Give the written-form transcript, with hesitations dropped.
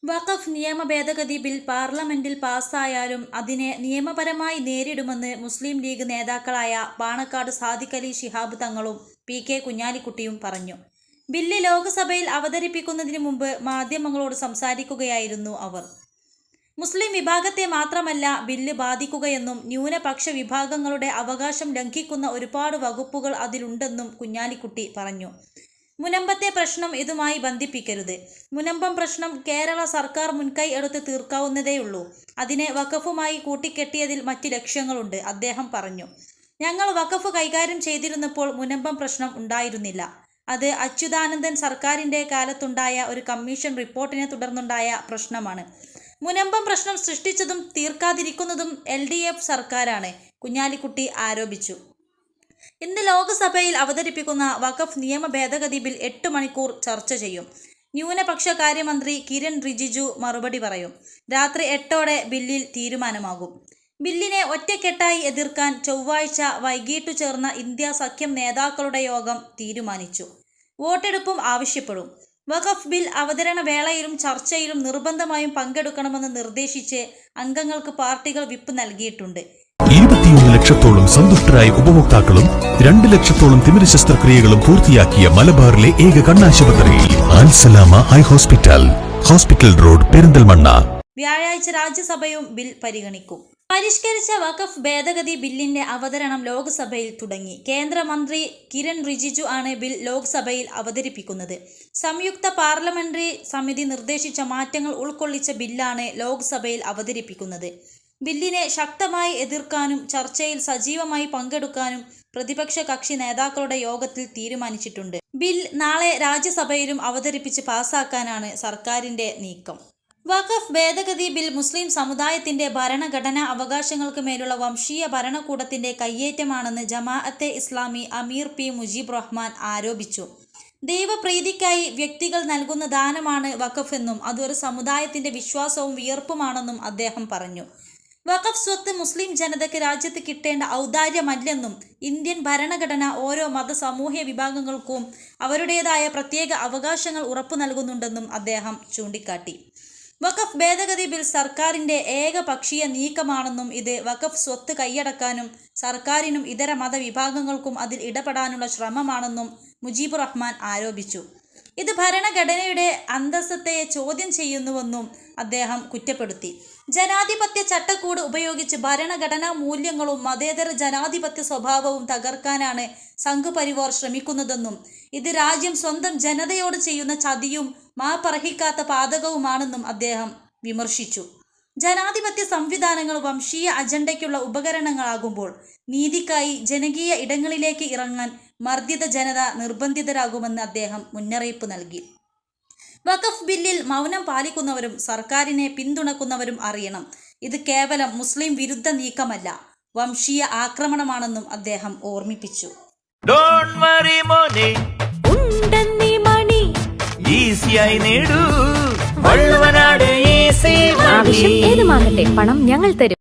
വഖഫ് നിയമ ഭേദഗതി ബിൽ പാർലമെന്റിൽ പാസ്സായാലും അതിനെ നിയമപരമായി നേരിടുമെന്ന് മുസ്ലിം ലീഗ് നേതാക്കളായ പാണക്കാട് സാദിഖ് അലി ശിഹാബ് തങ്ങളും PK കുഞ്ഞാലിക്കുട്ടിയും പറഞ്ഞു. ബില്ല് ലോക്സഭയിൽ അവതരിപ്പിക്കുന്നതിന് മുമ്പ് മാധ്യമങ്ങളോട് സംസാരിക്കുകയായിരുന്നു അവർ. മുസ്ലിം വിഭാഗത്തെ മാത്രമല്ല ബില്ല് ബാധിക്കുകയെന്നും ന്യൂനപക്ഷ വിഭാഗങ്ങളുടെ അവകാശം ലംഘിക്കുന്ന ഒരുപാട് വകുപ്പുകൾ അതിലുണ്ടെന്നും കുഞ്ഞാലിക്കുട്ടി പറഞ്ഞു. മുനമ്പത്തെ പ്രശ്നം ഇതുമായി ബന്ധിപ്പിക്കരുത്. മുനമ്പം പ്രശ്നം കേരള സർക്കാർ മുൻകൈ എടുത്ത് തീർക്കാവുന്നതേയുള്ളൂ. അതിനെ വഖഫുമായി കൂട്ടിക്കെട്ടിയതിൽ മറ്റ് ലക്ഷ്യങ്ങളുണ്ട്, അദ്ദേഹം പറഞ്ഞു. ഞങ്ങൾ വഖഫ് കൈകാര്യം ചെയ്തിരുന്നപ്പോൾ മുനമ്പം പ്രശ്നം ഉണ്ടായിരുന്നില്ല. അത് അച്യുതാനന്ദൻ സർക്കാരിൻ്റെ കാലത്തുണ്ടായ ഒരു കമ്മീഷൻ റിപ്പോർട്ടിനെ തുടർന്നുണ്ടായ പ്രശ്നമാണ്. മുനമ്പം പ്രശ്നം സൃഷ്ടിച്ചതും തീർക്കാതിരിക്കുന്നതും LDF സർക്കാരാണ്, കുഞ്ഞാലിക്കുട്ടി ആരോപിച്ചു. ഇന്ന് ലോക്സഭയിൽ അവതരിപ്പിക്കുന്ന വഖഫ് നിയമ ഭേദഗതി ബിൽ 8 മണിക്കൂർ ചർച്ച ചെയ്യും. ന്യൂനപക്ഷ കാര്യമന്ത്രി കിരൺ റിജിജു മറുപടി പറയും. രാത്രി 8ഓടെ ബില്ലിൽ തീരുമാനമാകും. ബില്ലിനെ ഒറ്റക്കെട്ടായി എതിർക്കാൻ ചൊവ്വാഴ്ച വൈകിട്ടു ചേർന്ന ഇന്ത്യ സഖ്യം നേതാക്കളുടെ യോഗം തീരുമാനിച്ചു. വോട്ടെടുപ്പും ആവശ്യപ്പെടും. വഖഫ് ബിൽ അവതരണ വേളയിലും ചർച്ചയിലും നിർബന്ധമായും പങ്കെടുക്കണമെന്ന് നിർദ്ദേശിച്ച് അംഗങ്ങൾക്ക് പാർട്ടികൾ വിപ്പ് നൽകിയിട്ടുണ്ട്. 21 ലക്ഷത്തോളം സന്തുഷ്ടരായ ഉപഭോക്താക്കളും 2 ലക്ഷത്തോളം തിമിര ശസ്ത്രക്രിയകളും പൂർത്തിയാക്കിയ മലബാറിലെ ഏക കണ്ണാശുപത്രി Al Salama high hospital, hospital road, Perinthalmanna. വ്യാഴാഴ്ച രാജ്യസഭയും ബിൽ പരിഗണിക്കും. പരിഷ്കരിച്ച വഖഫ് ഭേദഗതി ബില്ലിന്റെ അവതരണം ലോക്സഭയിൽ തുടങ്ങി. കേന്ദ്രമന്ത്രി കിരൺ റിജിജു ആണ് ബിൽ ലോക്സഭയിൽ അവതരിപ്പിക്കുന്നത്. സംയുക്ത പാർലമെന്ററി സമിതി നിർദ്ദേശിച്ച മാറ്റങ്ങൾ ഉൾക്കൊള്ളിച്ച ബില്ലാണ് ലോക്സഭയിൽ അവതരിപ്പിക്കുന്നത്. ബില്ലിനെ ശക്തമായി എതിർക്കാനും ചർച്ചയിൽ സജീവമായി പങ്കെടുക്കാനും പ്രതിപക്ഷ കക്ഷി നേതാക്കളുടെ യോഗത്തിൽ തീരുമാനിച്ചിട്ടുണ്ട്. ബിൽ നാളെ രാജ്യസഭയിലും അവതരിപ്പിച്ച് പാസാക്കാനാണ് സർക്കാരിന്റെ നീക്കം. വഖഫ് ഭേദഗതി ബിൽ മുസ്ലിം സമുദായത്തിന്റെ ഭരണഘടനാ അവകാശങ്ങൾക്ക് മേലുള്ള വംശീയ ഭരണകൂടത്തിന്റെ കയ്യേറ്റമാണെന്ന് ജമാഅത്തെ ഇസ്ലാമി അമീർ P മുജീബ് റഹ്മാൻ ആരോപിച്ചു. ദൈവപ്രീതിക്കായി വ്യക്തികൾ നൽകുന്ന ദാനമാണ് വഖഫ് എന്നും അതൊരു സമുദായത്തിന്റെ വിശ്വാസവും വിയർപ്പുമാണെന്നും അദ്ദേഹം പറഞ്ഞു. വഖഫ് സ്വത്ത് മുസ്ലിം ജനതയ്ക്ക് രാജ്യത്ത് കിട്ടേണ്ട ഔദാര്യമല്ലെന്നും ഇന്ത്യൻ ഭരണഘടന ഓരോ മത സാമൂഹ്യ വിഭാഗങ്ങൾക്കും അവരുടേതായ പ്രത്യേക അവകാശങ്ങൾ ഉറപ്പു നൽകുന്നുണ്ടെന്നും അദ്ദേഹം ചൂണ്ടിക്കാട്ടി. വഖഫ് ഭേദഗതി ബിൽ സർക്കാരിന്റെ ഏകപക്ഷീയ നീക്കമാണെന്നും ഇത് വഖഫ് സ്വത്ത് കൈയടക്കാനും സർക്കാരിനും ഇതര മതവിഭാഗങ്ങൾക്കും അതിൽ ഇടപെടാനുള്ള ശ്രമമാണെന്നും മുജീബ് റഹ്മാൻ ആരോപിച്ചു. ഇത് ഭരണഘടനയുടെ അന്തസ്സത്തെ ചോദ്യം ചെയ്യുന്നുവെന്നും അദ്ദേഹം കുറ്റപ്പെടുത്തി. ജനാധിപത്യ ചട്ടക്കൂട് ഉപയോഗിച്ച് ഭരണഘടനാ മൂല്യങ്ങളും മതേതര ജനാധിപത്യ സ്വഭാവവും തകർക്കാനാണ് സംഘപരിവാർ ശ്രമിക്കുന്നതെന്നും ഇത് രാജ്യം സ്വന്തം ജനതയോട് ചെയ്യുന്ന ചതിയും മാപ്പർഹിക്കാത്ത പാതകവുമാണെന്നും അദ്ദേഹം വിമർശിച്ചു. ജനാധിപത്യ സംവിധാനങ്ങൾ വംശീയ അജണ്ടയ്ക്കുള്ള ഉപകരണങ്ങളാകുമ്പോൾ നീതിക്കായി ജനകീയ ഇടങ്ങളിലേക്ക് ഇറങ്ങാൻ മർദ്ദിത ജനത നിർബന്ധിതരാകുമെന്ന് അദ്ദേഹം മുന്നറിയിപ്പ് നൽകി. വഖഫ് ബില്ലിൽ മൗനം പാലിക്കുന്നവരും സർക്കാരിനെ പിന്തുണക്കുന്നവരും അറിയണം, ഇത് കേവലം മുസ്ലിം വിരുദ്ധ നീക്കമല്ല, വംശീയ ആക്രമണമാണെന്നും അദ്ദേഹം ഓർമ്മിപ്പിച്ചു. ആവശ്യം ഏതുമാകട്ടെ പണം ഞങ്ങൾ തരും.